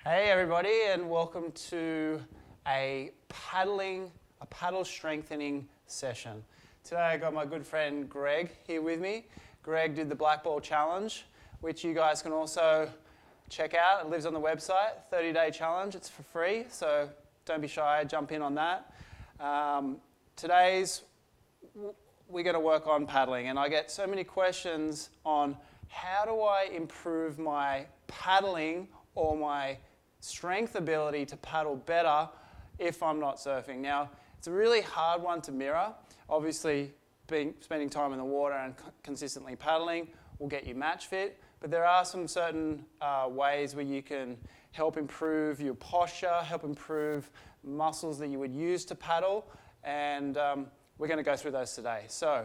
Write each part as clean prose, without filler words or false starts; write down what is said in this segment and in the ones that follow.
Hey everybody, and welcome to a paddle strengthening session. Today I got my good friend Greg here with me. Greg did the Black Ball Challenge, which you guys can also check out. It lives on the website, 30-day challenge. It's for free, so don't be shy, jump in on that. We're going to work on paddling, and I get so many questions on how do I improve my paddling or my strength ability to paddle better if I'm not surfing. Now, it's a really hard one to mirror. Obviously, spending time in the water and consistently paddling will get you match fit, but there are some certain ways where you can help improve your posture, help improve muscles that you would use to paddle, and we're going to go through those today. So,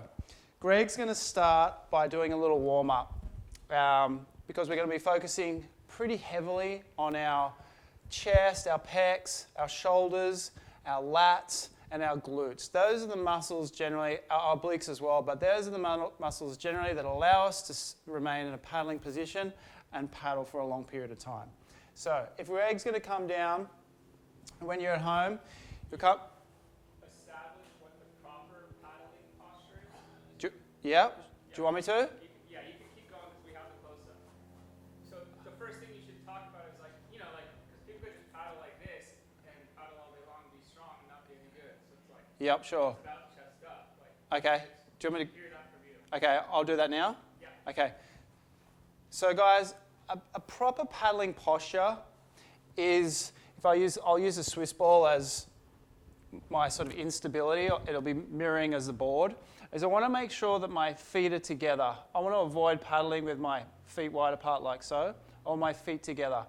Greg's going to start by doing a little warm-up because we're going to be focusing pretty heavily on our chest, our pecs, our shoulders, our lats, and our glutes. Those are the muscles generally, our obliques as well, but those are the muscles generally that allow us to remain in a paddling position and paddle for a long period of time. So if Greg's going to come down, when you're at home, you'll come... Establish what the proper paddling posture is? Do you want me to? You can keep going because we have the close-up. So the first thing you should talk about is because people could just paddle like this and paddle all day long and be strong and not be any good. So it's like, yep, sure. It's about chest up. Okay. Do you want me to? Hear that from you. Okay, I'll do that now? Yeah. Okay. So guys, a proper paddling posture is, I'll use a Swiss ball as my sort of instability, it'll be mirroring as the board, is I want to make sure that my feet are together. I want to avoid paddling with my feet wide apart like so, or my feet together.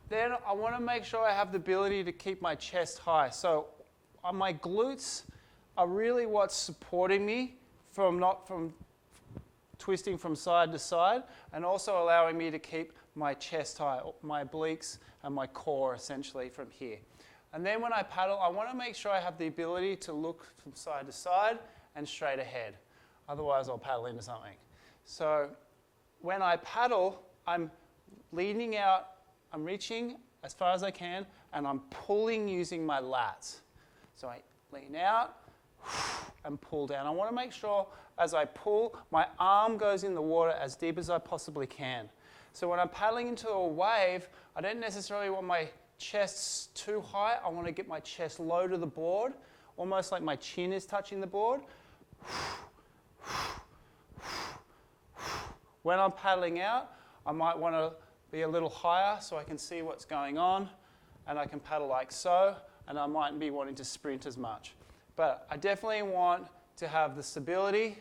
Then I want to make sure I have the ability to keep my chest high. So my glutes are really what's supporting me from twisting from side to side, and also allowing me to keep my chest high, my obliques and my core essentially from here. And then when I paddle, I want to make sure I have the ability to look from side to side and straight ahead. Otherwise, I'll paddle into something. So when I paddle, I'm leaning out, I'm reaching as far as I can, and I'm pulling using my lats. So I lean out and pull down. I want to make sure as I pull, my arm goes in the water as deep as I possibly can. So when I'm paddling into a wave, I don't necessarily want my chest too high. I want to get my chest low to the board, almost like my chin is touching the board. When I'm paddling out, I might want to be a little higher so I can see what's going on, and I can paddle like so, and I mightn't be wanting to sprint as much. But I definitely want to have the stability.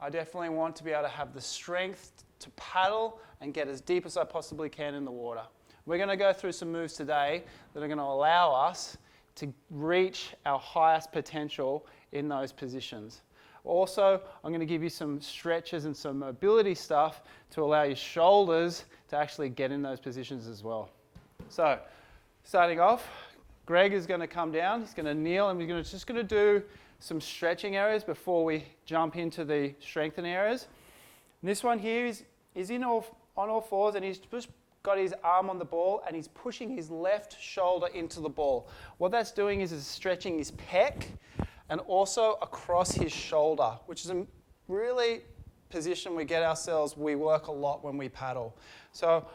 I definitely want to be able to have the strength to paddle and get as deep as I possibly can in the water. We're going to go through some moves today that are going to allow us to reach our highest potential in those positions. Also, I'm going to give you some stretches and some mobility stuff to allow your shoulders to actually get in those positions as well. So, starting off, Greg is going to come down, he's going to kneel, and we're just going to do some stretching areas before we jump into the strengthening areas. And this one here is on all fours, and he's just got his arm on the ball, and he's pushing his left shoulder into the ball. What that's doing is stretching his pec and also across his shoulder, which is a really position we work a lot when we paddle. So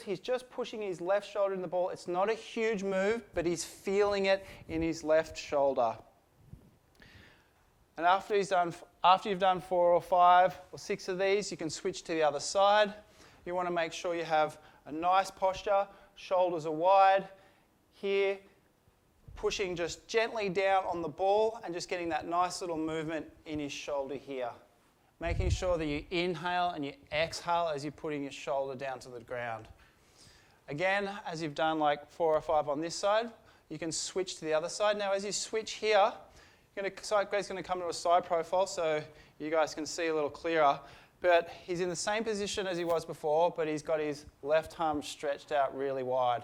he's just pushing his left shoulder in the ball. It's not a huge move, but he's feeling it in his left shoulder. And after you've done 4 or 5 or 6 of these, you can switch to the other side. You want to make sure you have a nice posture, shoulders are wide. Here, pushing just gently down on the ball and just getting that nice little movement in his shoulder here. Making sure that you inhale and you exhale as you're putting your shoulder down to the ground. Again, as you've done like 4 or 5 on this side, you can switch to the other side. Now as you switch here, Greg's going to come to a side profile so you guys can see a little clearer. But he's in the same position as he was before, but he's got his left arm stretched out really wide,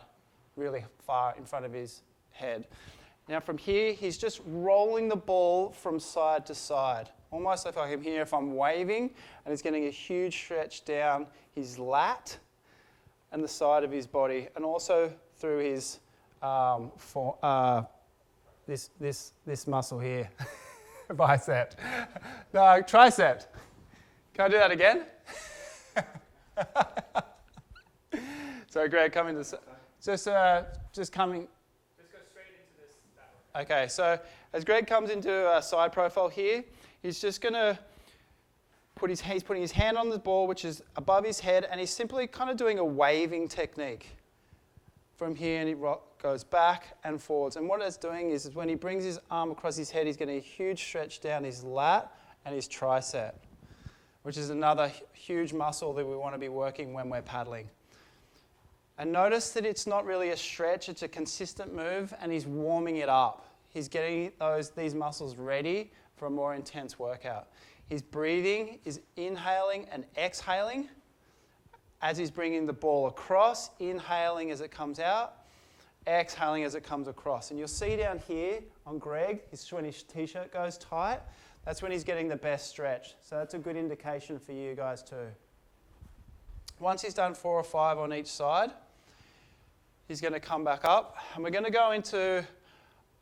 really far in front of his head. Now from here, he's just rolling the ball from side to side. Almost like I'm here if I'm waving, and he's getting a huge stretch down his lat and the side of his body, and also through his this muscle here, bicep. No, tricep. Can I do that again? So Greg, come into just coming. Just go straight into this. That way. Okay, so as Greg comes into a side profile here, he's just going to he's putting his hand on the ball, which is above his head, and he's simply kind of doing a waving technique from here, and he goes back and forwards. And what it's doing is when he brings his arm across his head, he's getting a huge stretch down his lat and his tricep, which is another huge muscle that we want to be working when we're paddling. And notice that it's not really a stretch, it's a consistent move, and he's warming it up. He's getting these muscles ready for a more intense workout. His breathing is inhaling and exhaling as he's bringing the ball across, inhaling as it comes out, exhaling as it comes across. And you'll see down here on Greg, when his t-shirt goes tight, that's when he's getting the best stretch. So that's a good indication for you guys too. Once he's done 4 or 5 on each side, he's going to come back up, and we're going to go into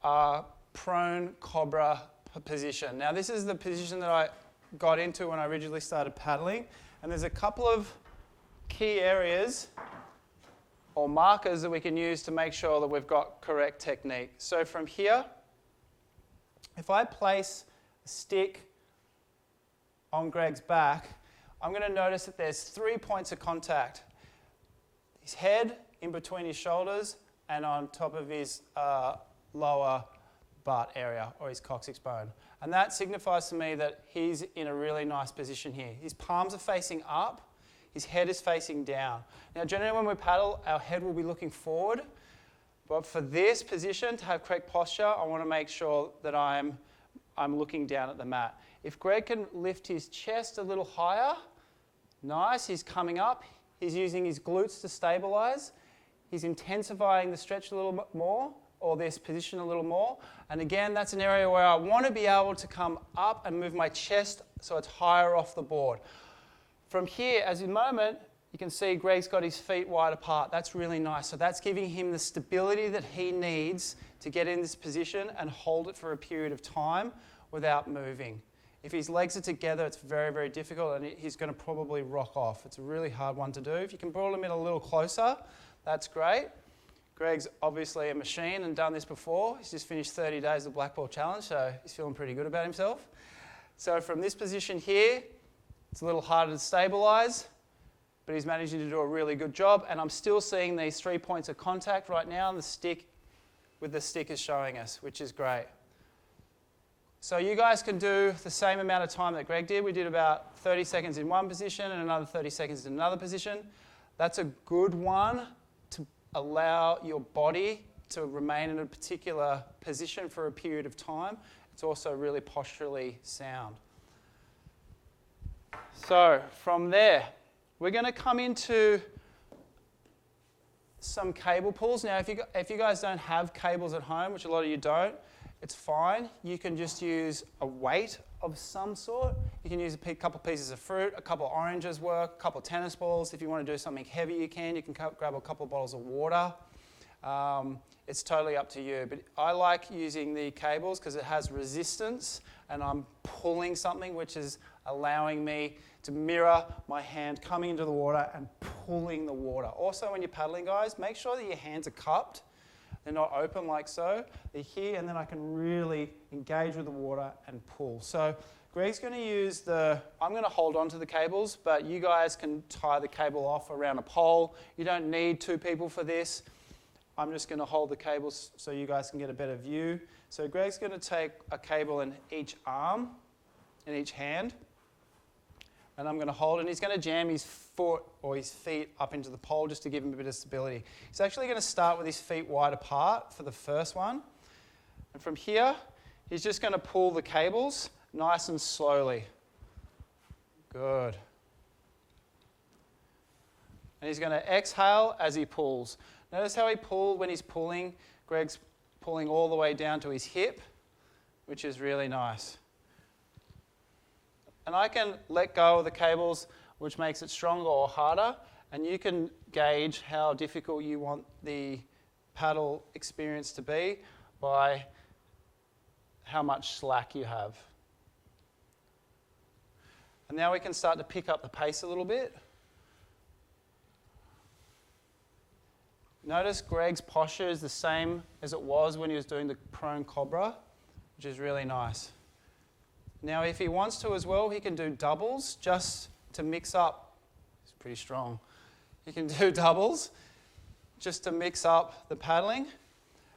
our prone cobra position. Now this is the position that I got into when I originally started paddling, and there's a couple of key areas or markers that we can use to make sure that we've got correct technique. So from here, if I place a stick on Greg's back, I'm going to notice that there's 3 points of contact. His head, in between his shoulders, and on top of his lower butt area, or his coccyx bone. And that signifies to me that he's in a really nice position here. His palms are facing up, his head is facing down. Now generally when we paddle, our head will be looking forward, but for this position, to have correct posture, I want to make sure that I'm looking down at the mat. If Greg can lift his chest a little higher, nice, he's coming up, he's using his glutes to stabilize, he's intensifying the stretch a little more, or this position a little more. And again, that's an area where I want to be able to come up and move my chest so it's higher off the board. From here, as in the moment, you can see Greg's got his feet wide apart. That's really nice. So that's giving him the stability that he needs to get in this position and hold it for a period of time without moving. If his legs are together, it's very, very difficult, and he's going to probably rock off. It's a really hard one to do. If you can pull him in a little closer, that's great. Greg's obviously a machine and done this before. He's just finished 30 days of Black Belt Challenge, so he's feeling pretty good about himself. So from this position here, it's a little harder to stabilize, but he's managing to do a really good job, and I'm still seeing these 3 points of contact right now, and the stick is showing us, which is great. So you guys can do the same amount of time that Greg did. We did about 30 seconds in one position and another 30 seconds in another position. That's a good one to allow your body to remain in a particular position for a period of time. It's also really posturally sound. So from there, we're going to come into some cable pulls. Now, if you guys don't have cables at home, which a lot of you don't, it's fine. You can just use a weight of some sort. You can use a couple pieces of fruit, a couple oranges work, a couple tennis balls. If you want to do something heavy, you can. You can grab a couple of bottles of water. It's totally up to you. But I like using the cables because it has resistance, and I'm pulling something which is allowing me to mirror my hand coming into the water and pulling the water. Also, when you're paddling, guys, make sure that your hands are cupped. They're not open like so. They're here, and then I can really engage with the water and pull. So Greg's going to use I'm going to hold on to the cables, but you guys can tie the cable off around a pole. You don't need 2 people for this. I'm just going to hold the cables so you guys can get a better view. So Greg's going to take a cable in each arm, in each hand, and I'm going to hold it, and he's going to jam his foot or his feet up into the pole just to give him a bit of stability. He's actually going to start with his feet wide apart for the first one. And from here, he's just going to pull the cables nice and slowly. Good. And he's going to exhale as he pulls. Notice how when he's pulling, Greg's pulling all the way down to his hip, which is really nice. And I can let go of the cables, which makes it stronger or harder, And you can gauge how difficult you want the paddle experience to be by how much slack you have. And now we can start to pick up the pace a little bit. Notice Greg's posture is the same as it was when he was doing the prone cobra, which is really nice. Now if he wants to as well, he can do doubles just to mix up. He's pretty strong. He can do doubles just to mix up the paddling.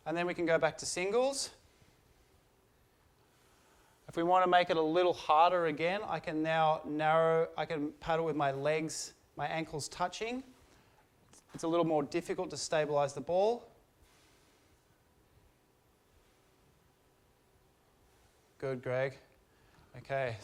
And then we can go back to singles. If we want to make it a little harder again, I can now I can paddle with my legs, my ankles touching. It's a little more difficult to stabilize the ball. Good, Greg. Okay.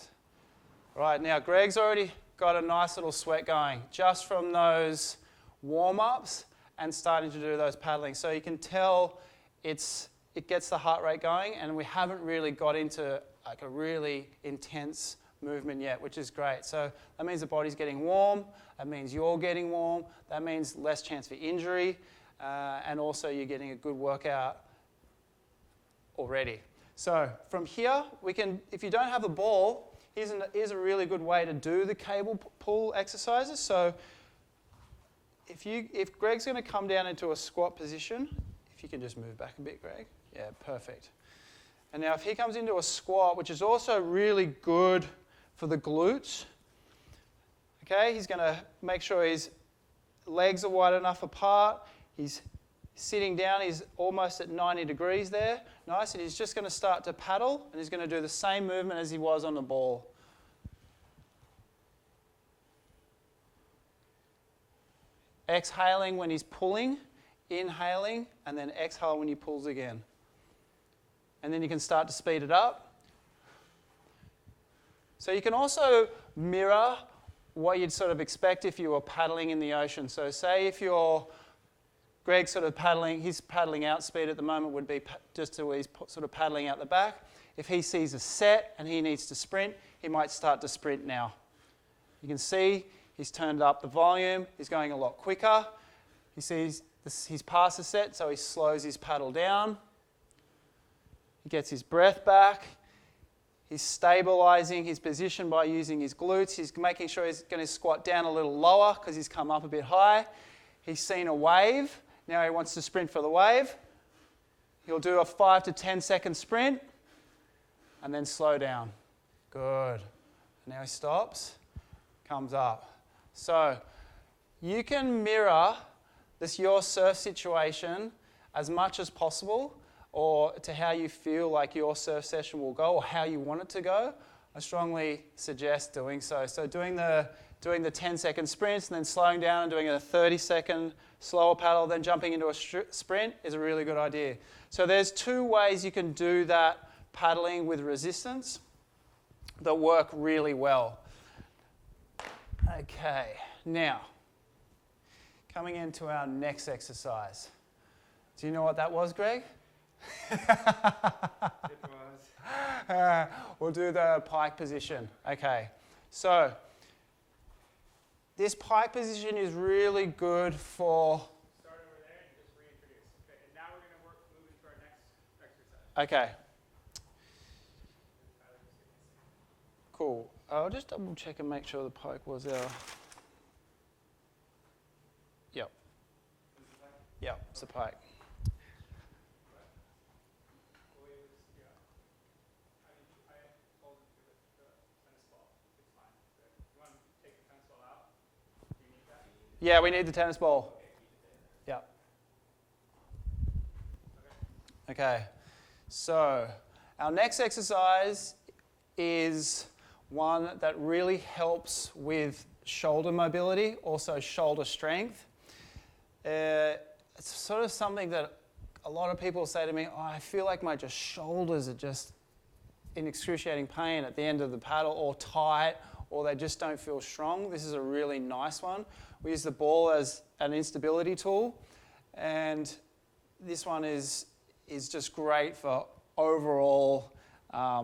Right, now Greg's already got a nice little sweat going just from those warm-ups and starting to do those paddling. So you can tell it gets the heart rate going, and we haven't really got into like a really intense movement yet, which is great. So that means the body's getting warm, that means you're getting warm, that means less chance for injury, and also you're getting a good workout already. So from here, we can, if you don't have a ball, here's a really good way to do the cable pull exercises. So if Greg's going to come down into a squat position, if you can just move back a bit, Greg. Yeah, perfect. And now if he comes into a squat, which is also really good for the glutes, okay, he's going to make sure his legs are wide enough apart. He's sitting down, he's almost at 90 degrees there. Nice, and he's just going to start to paddle, and he's going to do the same movement as he was on the ball. Exhaling when he's pulling, inhaling, and then exhale when he pulls again. And then you can start to speed it up. So you can also mirror what you'd sort of expect if you were paddling in the ocean. So say if Greg's sort of paddling, his paddling out speed at the moment would be just till he's sort of paddling out the back. If he sees a set and he needs to sprint, he might start to sprint now. You can see he's turned up the volume, he's going a lot quicker. He sees he's past the set, so he slows his paddle down. He gets his breath back. He's stabilizing his position by using his glutes. He's making sure he's going to squat down a little lower because he's come up a bit high. He's seen a wave. Now he wants to sprint for the wave. He'll do a 5 to 10 second sprint and then slow down. Good. Now he stops, comes up. So you can mirror your surf situation as much as possible, or to how you feel like your surf session will go or how you want it to go. I strongly suggest doing so. So doing the 10-second sprints and then slowing down and doing a 30-second slower paddle, then jumping into a sprint is a really good idea. So there's two ways you can do that paddling with resistance that work really well. Okay, now coming into our next exercise. Do you know what that was, Greg? It was. We'll do the pike position. Okay, so this pike position is really good for... Start over there and just reintroduce. Okay, and now we're going to move into our next exercise. Okay. Cool. I'll just double check and make sure the pike was our... Yep. Yep, it's the pike. Yeah, we need the tennis ball. Yeah. Okay. So our next exercise is one that really helps with shoulder mobility, also shoulder strength. It's sort of something that a lot of people say to me, oh, I feel like my shoulders are just in excruciating pain at the end of the paddle, or tight, or they just don't feel strong. This is a really nice one. We use the ball as an instability tool, and this one is just great for overall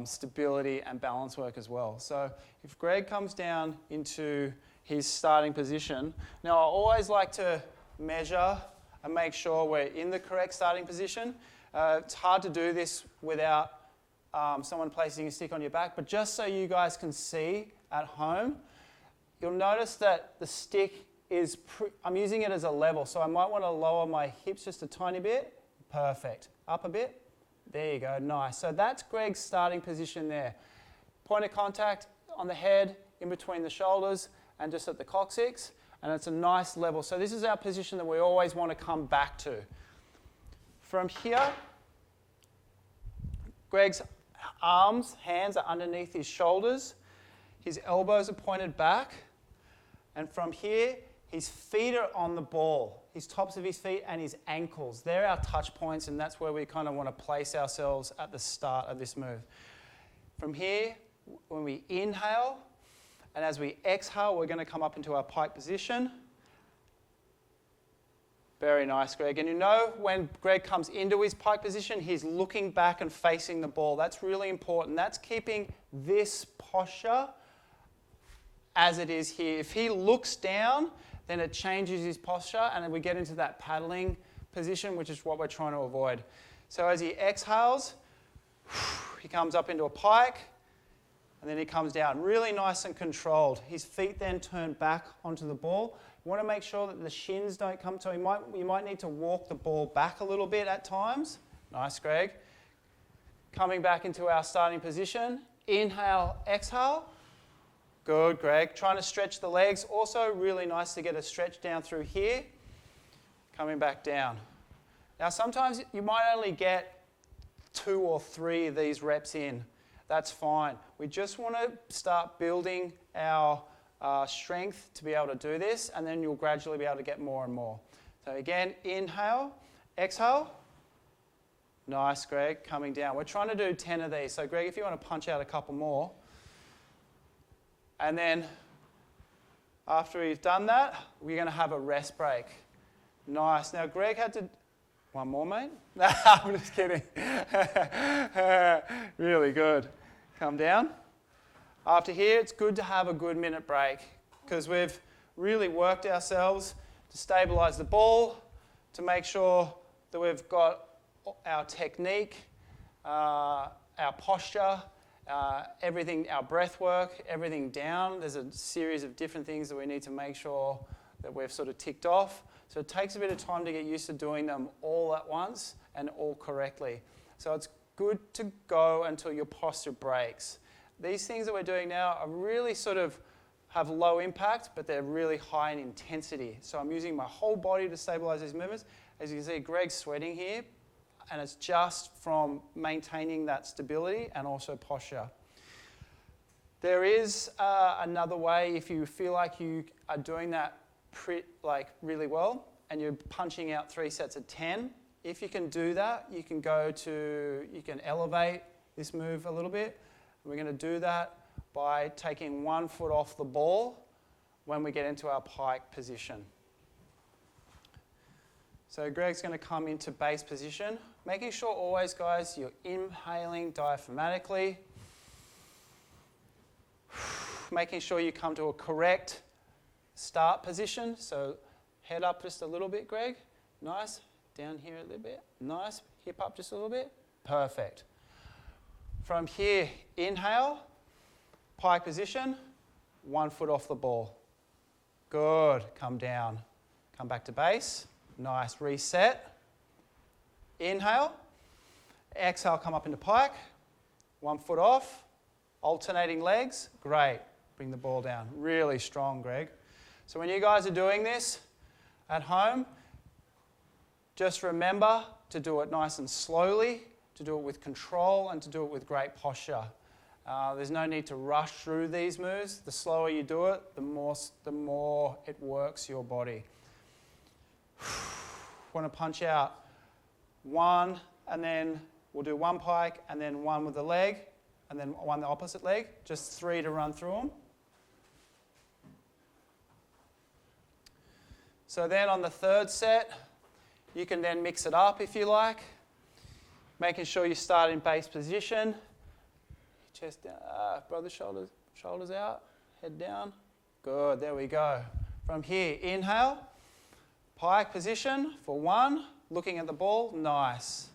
stability and balance work as well. So if Greg comes down into his starting position. Now, I always like to measure and make sure we're in the correct starting position. It's hard to do this without someone placing a stick on your back, but just so you guys can see at home, you'll notice that the stick is, I'm using it as a level, so I might want to lower my hips just a tiny bit. Perfect. Up a bit. There you go, nice. So that's Greg's starting position there. Point of contact on the head, in between the shoulders, and just at the coccyx, and it's a nice level. So this is our position that we always want to come back to. From here, Greg's hands are underneath his shoulders, his elbows are pointed back, and from here, his feet are on the ball, his tops of his feet and his ankles. They're our touch points, and that's where we kind of want to place ourselves at the start of this move. From here, when we inhale, and as we exhale, we're going to come up into our pike position. Very nice, Greg. And you know when Greg comes into his pike position, he's looking back and facing the ball. That's really important. That's keeping this posture as it is here. If he looks down, then it changes his posture, and then we get into that paddling position, which is what we're trying to avoid. So as he exhales, he comes up into a pike, and then he comes down. Really nice and controlled. His feet then turn back onto the ball. You want to make sure that the shins don't come, so you might need to walk the ball back a little bit at times. Nice, Greg. Coming back into our starting position. Inhale, exhale. Good, Greg. Trying to stretch the legs. Also really nice to get a stretch down through here. Coming back down. Now sometimes you might only get 2 or 3 of these reps in. That's fine. We just want to start building our strength to be able to do this, and then you'll gradually be able to get more and more. So again, inhale, exhale. Nice, Greg. Coming down. We're trying to do 10 of these. So Greg, if you want to punch out a couple more. And then after we've done that, we're going to have a rest break. Nice. Now Greg had to... One more, mate? No, I'm just kidding. Really good. Come down. After here, it's good to have a good minute break because we've really worked ourselves to stabilize the ball, to make sure that we've got our technique, our posture, everything, our breath work, everything down. There's a series of different things that we need to make sure that we've sort of ticked off. So it takes a bit of time to get used to doing them all at once and all correctly. So it's good to go until your posture breaks. These things that we're doing now are really sort of have low impact, but they're really high in intensity. So I'm using my whole body to stabilize these movements. As you can see, Greg's sweating here, and it's just from maintaining that stability and also posture. There is another way if you feel like you are doing that really well and you're punching out 3 sets of 10. If you can do that, you can elevate this move a little bit. We're going to do that by taking 1 foot off the ball when we get into our pike position. So Greg's going to come into base position, making sure always, guys, you're inhaling diaphragmatically, making sure you come to a correct start position. So head up just a little bit, Greg. Nice. Down here a little bit. Nice. Hip up just a little bit. Perfect. From here, inhale, pike position, 1 foot off the ball. Good. Come down. Come back to base. Nice. Reset. Inhale. Exhale, come up into pike. 1 foot off. Alternating legs. Great. Bring the ball down. Really strong, Greg. So when you guys are doing this at home, just remember to do it nice and slowly, to do it with control, and to do it with great posture. There's no need to rush through these moves. The slower you do it, the more it works your body. Want to punch out 1, and then we'll do 1 pike, and then 1 with the leg, and then 1 the opposite leg. Just 3 to run through them. So then on the 3rd set, you can then mix it up if you like, making sure you start in base position. Chest down, brother, shoulders out, head down. Good, there we go. From here, inhale, pike position for 1, looking at the ball, nice.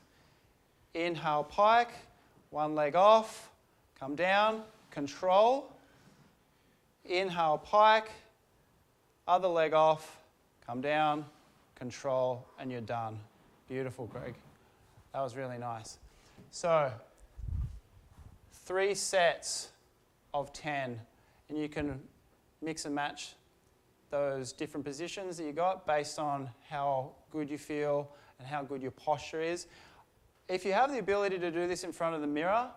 Inhale, pike, 1 leg off, come down, control. Inhale, pike, other leg off, come down, control, and you're done. Beautiful, Greg. That was really nice. So, 3 sets of 10, and you can mix and match those different positions that you got based on how good you feel and how good your posture is. If you have the ability to do this in front of the mirror,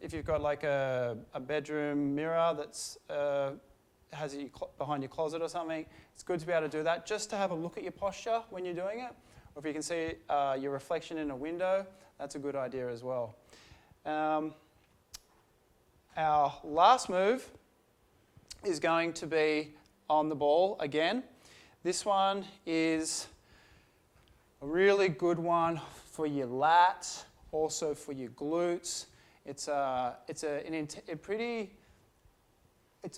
if you've got like a bedroom mirror that's has it behind your closet or something, it's good to be able to do that just to have a look at your posture when you're doing it. Or if you can see your reflection in a window, that's a good idea as well. Our last move is going to be on the ball again. This one is a really good one for your lats, also for your glutes. It's a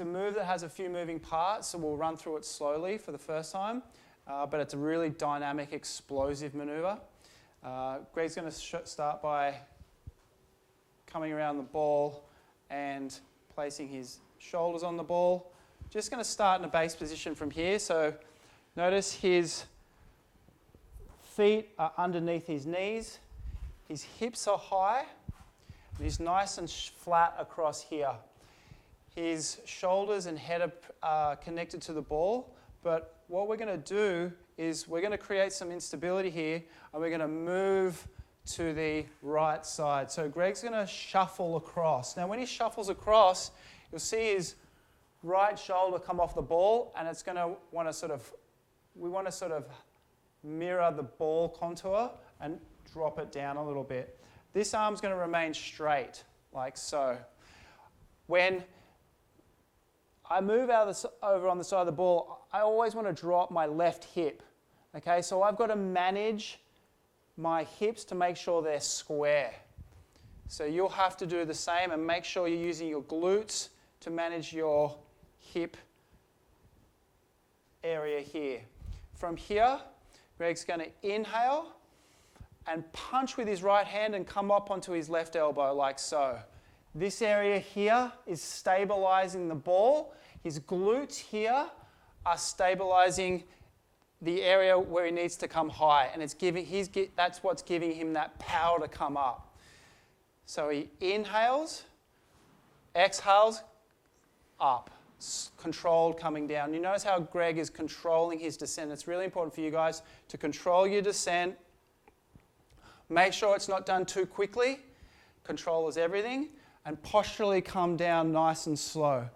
move that has a few moving parts, so we'll run through it slowly for the first time, but it's a really dynamic, explosive maneuver. Greg's going to start by coming around the ball and placing his shoulders on the ball. Just going to start in a base position from here. So notice his feet are underneath his knees, his hips are high, and he's nice and flat across here. His shoulders and head are connected to the ball, but what we're going to do is we're going to create some instability here, and we're going to move to the right side. So Greg's going to shuffle across. Now when he shuffles across, you'll see his right shoulder come off the ball, and it's going to want to sort of mirror the ball contour and drop it down a little bit. This arm's going to remain straight, like so. When I move over on the side of the ball, I always want to drop my left hip. Okay, so I've got to manage my hips to make sure they're square. So you'll have to do the same and make sure you're using your glutes to manage your hip area here. From here, Greg's going to inhale and punch with his right hand and come up onto his left elbow like so. This area here is stabilizing the ball. His glutes here are stabilizing the area where he needs to come high, and that's what's giving him that power to come up. So he inhales, exhales, up, controlled coming down. You notice how Greg is controlling his descent. It's really important for you guys to control your descent. Make sure it's not done too quickly. Control is everything. And posturally come down nice and slow.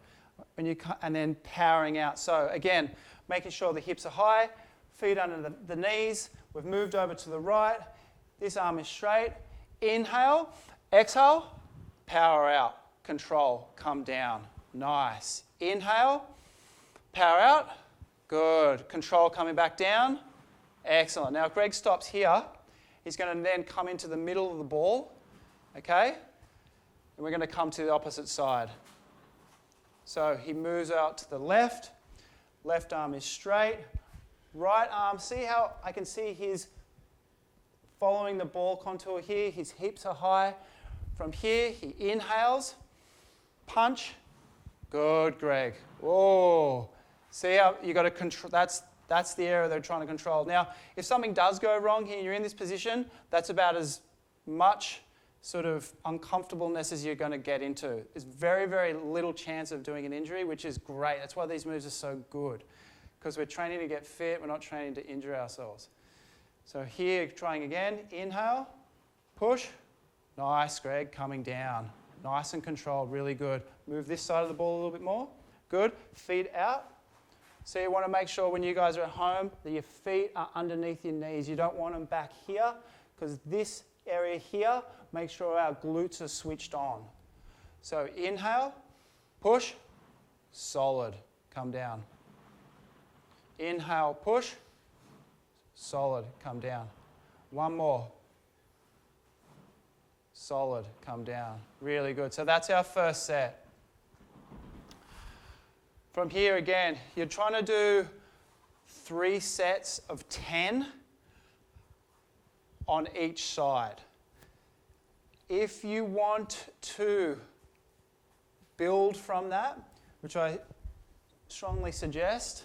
And then powering out. So again, making sure the hips are high, feet under the knees. We've moved over to the right. This arm is straight. Inhale, exhale, power out, control, come down. Nice. Inhale, power out. Good. Control coming back down. Excellent. Now, if Greg stops here, he's going to then come into the middle of the ball. Okay? And we're going to come to the opposite side. So he moves out to the left. Left arm is straight. Right arm, see how I can see he's following the ball contour here. His hips are high. From here, he inhales, punch. Good, Greg. Whoa. See how you got to control, that's the area they're trying to control. Now, if something does go wrong here, you're in this position, that's about as much sort of uncomfortableness as you're going to get into. There's very, very little chance of doing an injury, which is great. That's why these moves are so good, because we're training to get fit, we're not training to injure ourselves. So here, trying again, inhale, push. Nice, Greg, coming down. Nice and controlled, really good. Move this side of the ball a little bit more. Good, feet out. So you want to make sure when you guys are at home that your feet are underneath your knees. You don't want them back here, because this area here, make sure our glutes are switched on. So inhale, push, solid, come down. Inhale, push, solid, come down. One more. Solid, come down. Really good. So that's our first set. From here again, you're trying to do 3 sets of 10 on each side. If you want to build from that, which I strongly suggest,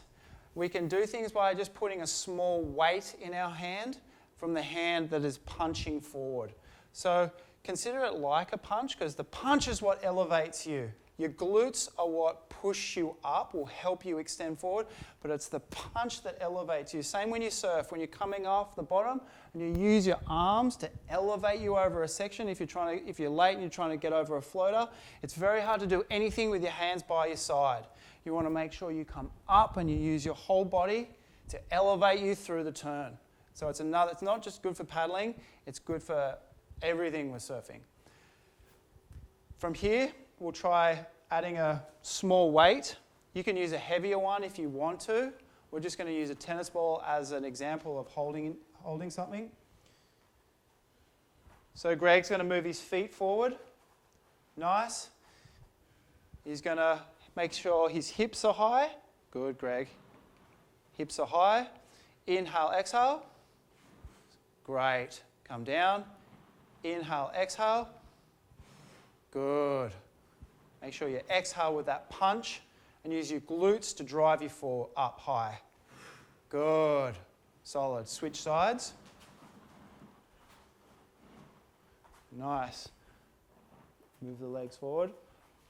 we can do things by just putting a small weight in our hand from the hand that is punching forward. So consider it like a punch, because the punch is what elevates you. Your glutes are what push you up, will help you extend forward, but it's the punch that elevates you. Same when you surf, when you're coming off the bottom and you use your arms to elevate you over a section. If you're late and you're trying to get over a floater, it's very hard to do anything with your hands by your side. You want to make sure you come up and you use your whole body to elevate you through the turn. So it's not just good for paddling, it's good for everything with surfing. From here, we'll try adding a small weight. You can use a heavier one if you want to. We're just going to use a tennis ball as an example of holding something. So Greg's going to move his feet forward. Nice. He's going to make sure his hips are high. Good, Greg. Hips are high. Inhale, exhale. Great. Come down. Inhale, exhale. Good. Make sure you exhale with that punch and use your glutes to drive you forward, up high. Good. Solid. Switch sides. Nice. Move the legs forward.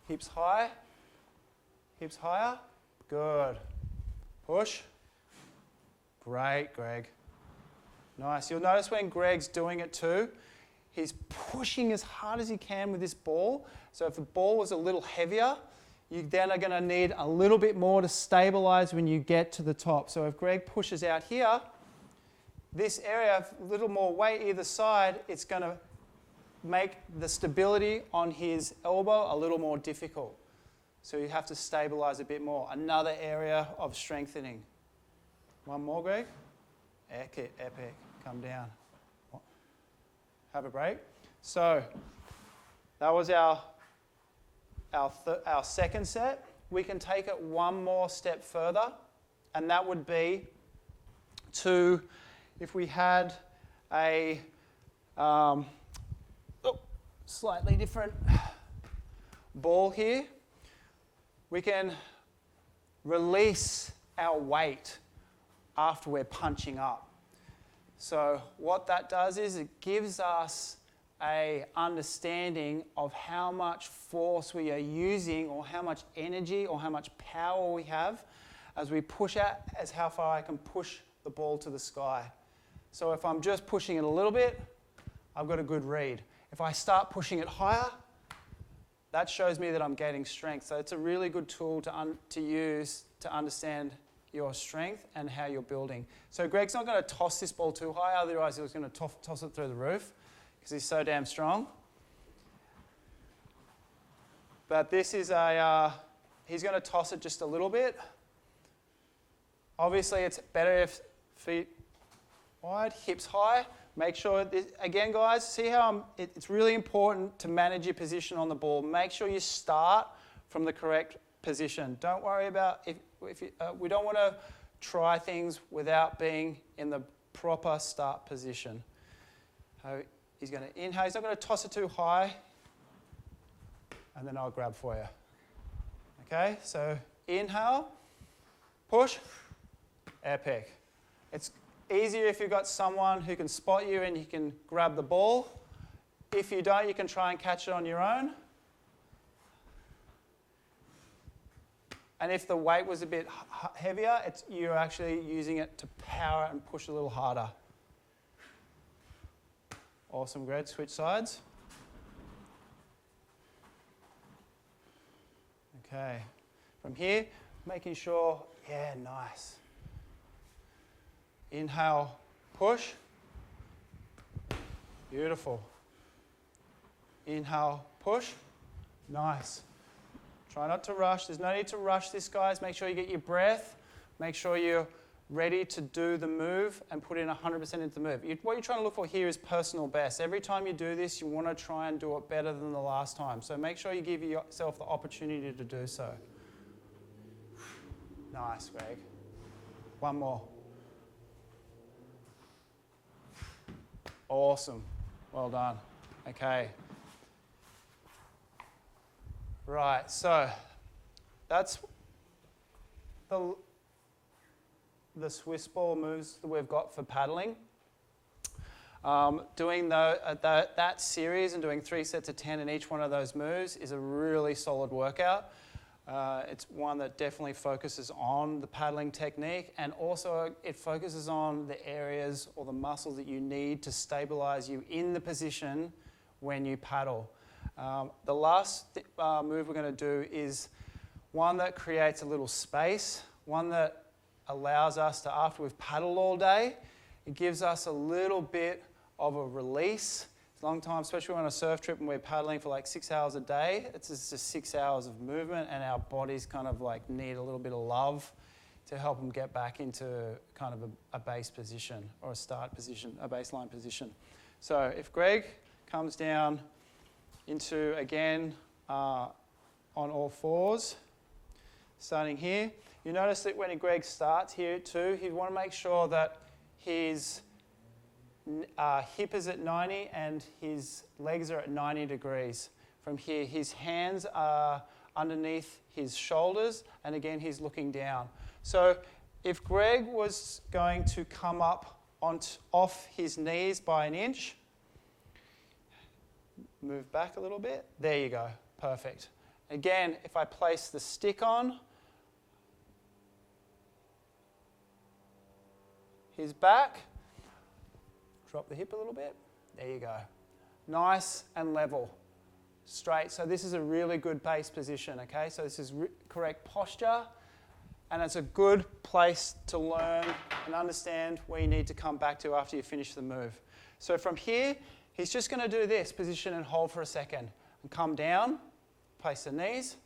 Hips high. Hips higher. Good. Push. Great, Greg. Nice. You'll notice when Greg's doing it too, he's pushing as hard as he can with this ball. So if the ball was a little heavier, you then are going to need a little bit more to stabilize when you get to the top. So if Greg pushes out here, this area, a little more weight either side, it's going to make the stability on his elbow a little more difficult. So you have to stabilize a bit more. Another area of strengthening. One more, Greg. Epic, epic. Come down. Have a break. So that was our second set. We can take it one more step further, and that would be to, if we had a slightly different ball here, we can release our weight after we're punching up. So what that does is it gives us an understanding of how much force we are using, or how much energy or how much power we have as we push out, as how far I can push the ball to the sky. So if I'm just pushing it a little bit, I've got a good read. If I start pushing it higher, that shows me that I'm gaining strength. So it's a really good tool to use to understand your strength and how you're building. So Greg's not going to toss this ball too high, otherwise he was going to toss it through the roof because he's so damn strong. But this is he's going to toss it just a little bit. Obviously it's better if feet wide, hips high. Make sure, again guys, see how it's really important to manage your position on the ball. Make sure you start from the correct position. Don't worry about we don't want to try things without being in the proper start position. So he's going to inhale. He's not going to toss it too high, and then I'll grab for you. Okay, so inhale, push, epic. It's easier if you've got someone who can spot you and you can grab the ball. If you don't, you can try and catch it on your own. And if the weight was a bit heavier, you're actually using it to power and push a little harder. Awesome, Greg. Switch sides. Okay. From here, making sure, yeah, nice. Inhale, push. Beautiful. Inhale, push. Nice. Try not to rush. There's no need to rush this, guys. Make sure you get your breath. Make sure you're ready to do the move and put in 100% into the move. What you're trying to look for here is personal best. Every time you do this, you want to try and do it better than the last time. So make sure you give yourself the opportunity to do so. Nice, Greg. One more. Awesome. Well done. Okay. Right, so that's the Swiss ball moves that we've got for paddling. Doing that series and doing 3 sets of 10 in each one of those moves is a really solid workout. It's one that definitely focuses on the paddling technique, and also it focuses on the areas or the muscles that you need to stabilize you in the position when you paddle. The last move we're going to do is one that creates a little space, one that allows us to, after we've paddled all day, it gives us a little bit of a release. It's a long time, especially on a surf trip and we're paddling for like 6 hours a day. It's just 6 hours of movement, and our bodies kind of like need a little bit of love to help them get back into kind of a base position or a start position, a baseline position. So if Greg comes down into, again, on all fours, starting here, you notice that when Greg starts here too, you want to make sure that his hip is at 90 and his legs are at 90 degrees. From here, his hands are underneath his shoulders, and again, he's looking down. So if Greg was going to come up off his knees by an inch, move back a little bit, there you go, perfect. Again, if I place the stick on his back, drop the hip a little bit, there you go. Nice and level, straight. So this is a really good base position, okay? So this is correct posture, and it's a good place to learn and understand where you need to come back to after you finish the move. So from here, he's just going to do this, position and hold for a second, and come down, place the knees,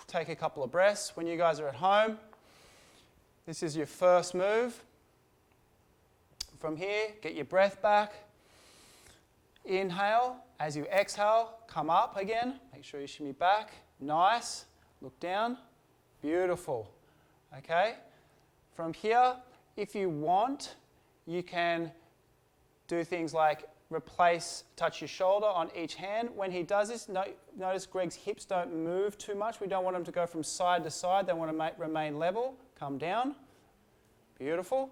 take a couple of breaths. When you guys are at home, this is your first move. From here, get your breath back. Inhale. As you exhale, come up again. Make sure you shimmy back. Nice. Look down. Beautiful. Okay? From here, if you want, you can do things like touch your shoulder on each hand. When he does this, notice Greg's hips don't move too much. We don't want them to go from side to side. They want to remain level. Come down. Beautiful.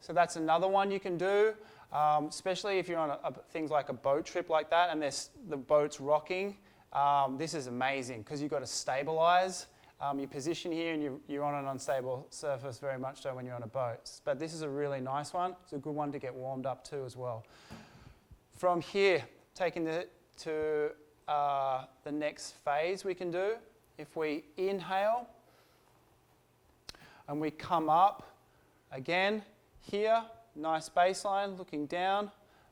So that's another one you can do, especially if you're on things like a boat trip like that and the boat's rocking. This is amazing because you've got to stabilize your position here, and you're on an unstable surface very much so when you're on a boat. But this is a really nice one. It's a good one to get warmed up to as well. From here, taking it to the next phase we can do, if we inhale and we come up again, here, nice baseline, looking down.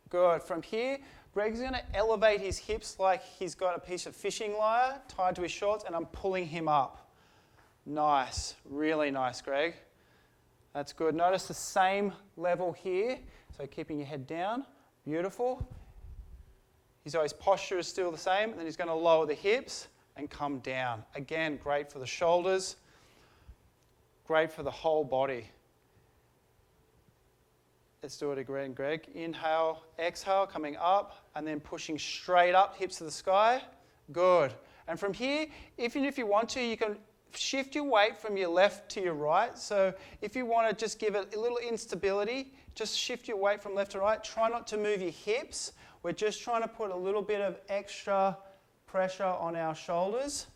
Good. From here, Greg's going to elevate his hips like he's got a piece of fishing wire tied to his shorts, and I'm pulling him up. Nice. Really nice, Greg. That's good. Notice the same level here. So keeping your head down. Beautiful. His posture is still the same, and then he's going to lower the hips and come down. Again, great for the shoulders. Great for the whole body. Let's do it again, Greg. Inhale, exhale, coming up, and then pushing straight up, hips to the sky. Good. And from here, even if you want to, you can shift your weight from your left to your right. So if you want to just give it a little instability, just shift your weight from left to right. Try not to move your hips. We're just trying to put a little bit of extra pressure on our shoulders.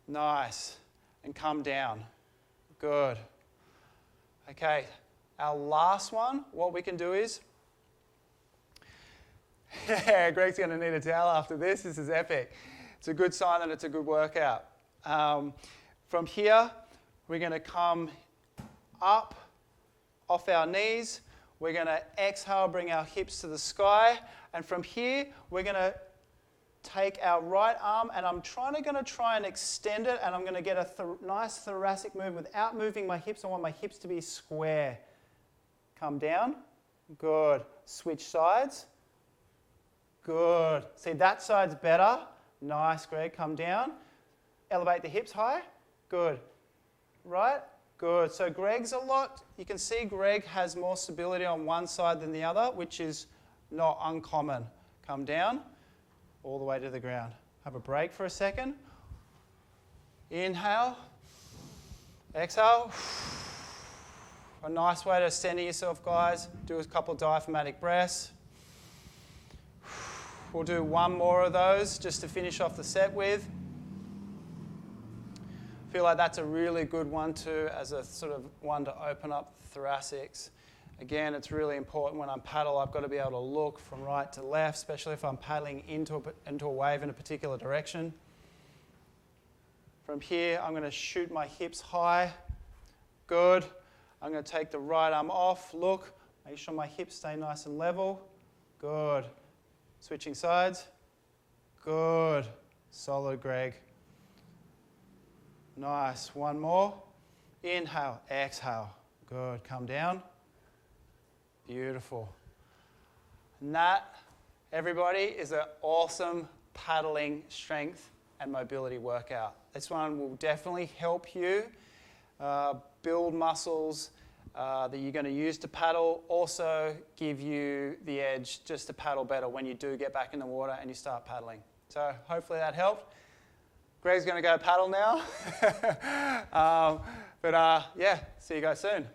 Nice. And come down. Good. Okay. Our last one, what we can do is, Greg's going to need a towel after this. This is epic. It's a good sign that it's a good workout. From here, we're going to come up off our knees. We're going to exhale, bring our hips to the sky. And from here, we're going to take our right arm, and I'm going to try and extend it, and I'm going to get a nice thoracic move without moving my hips. I want my hips to be square. Come down. Good. Switch sides. Good. See, that side's better. Nice, Greg. Come down. Elevate the hips high. Good. right? Good. So Greg's you can see Greg has more stability on one side than the other, which is not uncommon. Come down, all the way to the ground. Have a break for a second. Inhale. Exhale. A nice way to center yourself, guys. Do a couple of diaphragmatic breaths. We'll do one more of those just to finish off the set with. I feel like that's a really good one too, as a sort of one to open up the thoracics. Again, it's really important when I'm paddle, I've got to be able to look from right to left, especially if I'm paddling into a wave in a particular direction. From here, I'm going to shoot my hips high. Good. I'm going to take the right arm off. Look. Make sure my hips stay nice and level. Good. Switching sides. Good. Solid, Greg. Nice. One more. Inhale. Exhale. Good. Come down. Beautiful. And that, everybody, is an awesome paddling strength and mobility workout. This one will definitely help you build muscles that you're going to use to paddle, also give you the edge just to paddle better when you do get back in the water and you start paddling. So hopefully that helped. Greg's going to go paddle now. Yeah, see you guys soon.